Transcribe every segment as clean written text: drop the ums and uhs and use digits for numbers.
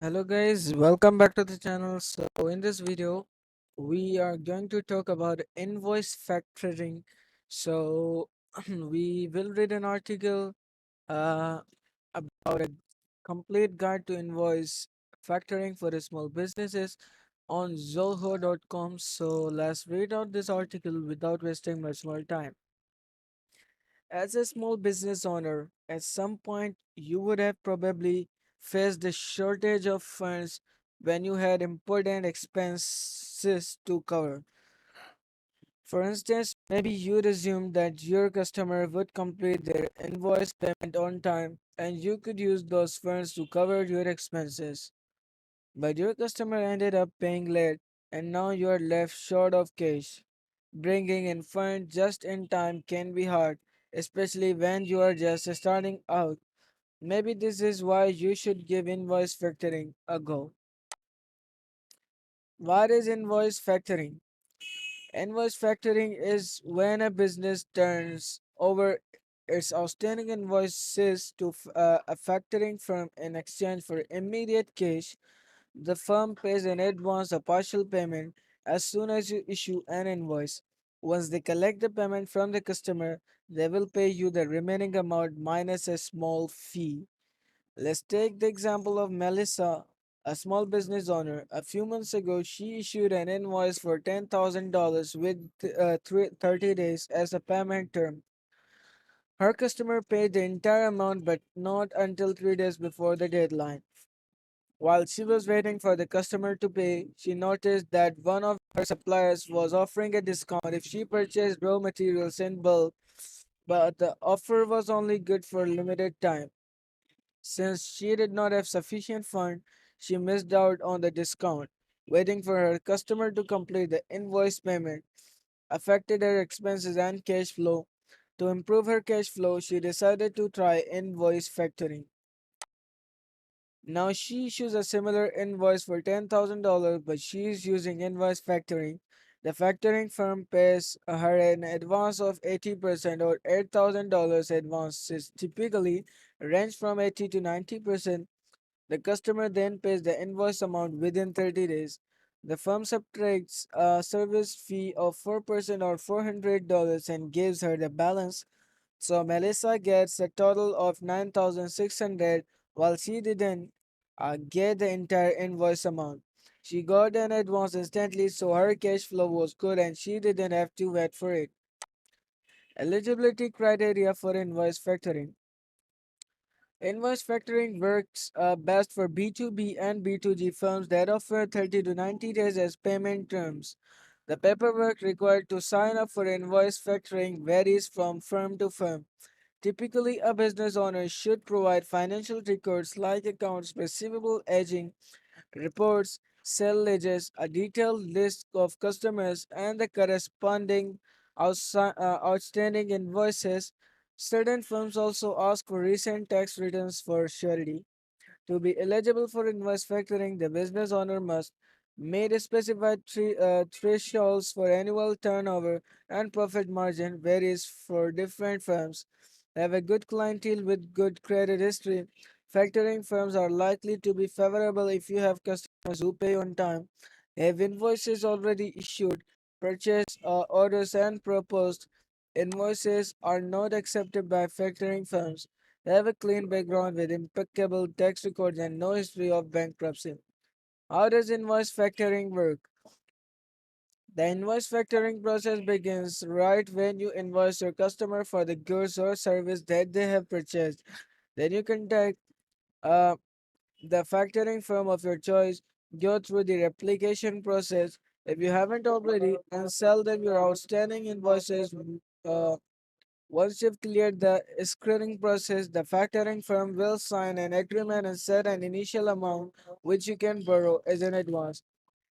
Hello guys, welcome back to the channel. So in this video, we are going to talk about invoice factoring. So we will read an article uh, about a complete guide to invoice factoring for the small businesses on zoho.com. So let's read out this article without wasting much more time. As a small business owner, at some point you would have probably faced the shortage of funds when you had important expenses to cover. For instance, maybe you assumed that your customer would complete their invoice payment on time and you could use those funds to cover your expenses. But your customer ended up paying late and now you are left short of cash. Bringing in funds just in time can be hard, especially when you are just starting out. Maybe this is why you should give invoice factoring a go. What is invoice factoring? Invoice factoring is when a business turns over its outstanding invoices to a factoring firm in exchange for immediate cash. The firm pays in advance a partial payment as soon as you issue an invoice. Once they collect the payment from the customer, they will pay you the remaining amount minus a small fee. Let's take the example of Melissa, a small business owner. A few months ago, she issued an invoice for $10,000 with 30 days as a payment term. Her customer paid the entire amount but not until 3 days before the deadline. While she was waiting for the customer to pay, she noticed that one of her suppliers was offering a discount if she purchased raw materials in bulk, but the offer was only good for a limited time. Since she did not have sufficient funds, she missed out on the discount. Waiting for her customer to complete the invoice payment affected her expenses and cash flow. To improve her cash flow, she decided to try invoice factoring. Now she issues a similar invoice for $10,000, but she is using invoice factoring. The factoring firm pays her an advance of 80% or $8,000 advances typically range from 80 to 90%. The customer then pays the invoice amount within 30 days. The firm subtracts a service fee of 4% or $400 and gives her the balance. So Melissa gets a total of 9,600 while she didn't get the entire invoice amount. She got an advance instantly so her cash flow was good and she didn't have to wait for it. Eligibility criteria for invoice factoring. Invoice factoring works best for B2B and B2G firms that offer 30 to 90 days as payment terms. The paperwork required to sign up for invoice factoring varies from firm to firm. Typically, a business owner should provide financial records like accounts receivable, aging reports, sale ledgers, a detailed list of customers, and the corresponding outstanding invoices. Certain firms also ask for recent tax returns for surety. To be eligible for invoice factoring, the business owner must meet specified thresholds for annual turnover and profit margin varies for different firms. Have a good clientele with good credit history. Factoring firms are likely to be favorable if you have customers who pay on time, have invoices already issued, purchase orders and proposed. Invoices are not accepted by factoring firms. They have a clean background with impeccable tax records and no history of bankruptcy. How does invoice factoring work? The invoice factoring process begins right when you invoice your customer for the goods or service that they have purchased. Then you contact uh, the factoring firm of your choice, go through the replication process if you haven't already, and sell them your outstanding invoices. Uh, Once you've cleared the screening process, the factoring firm will sign an agreement and set an initial amount which you can borrow as an advance.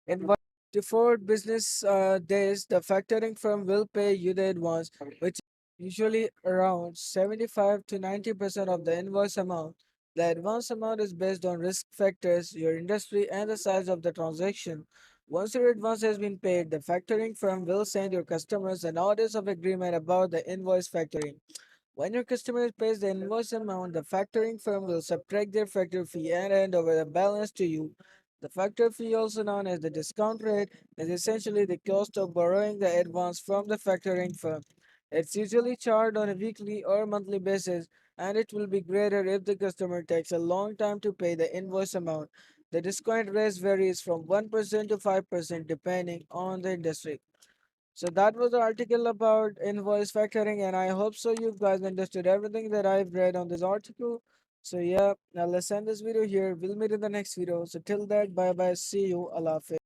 In 1 to 4 business days, the factoring firm will pay you the advance, which is usually around 75 to 90% of the invoice amount. The advance amount is based on risk factors, your industry, and the size of the transaction. Once your advance has been paid, the factoring firm will send your customers a notice of agreement about the invoice factoring. When your customer pays the invoice amount, the factoring firm will subtract their factor fee and hand over the balance to you. The factor fee, also known as the discount rate, is essentially the cost of borrowing the advance from the factoring firm. It's usually charged on a weekly or monthly basis, and it will be greater if the customer takes a long time to pay the invoice amount. The discount rate varies from 1% to 5% depending on the industry. So that was the article about invoice factoring, and I hope so you guys understood everything that I've read on this article. So yeah, now let's end this video here. We'll meet in the next video. So till that, bye bye. See you. Allah Hafiz.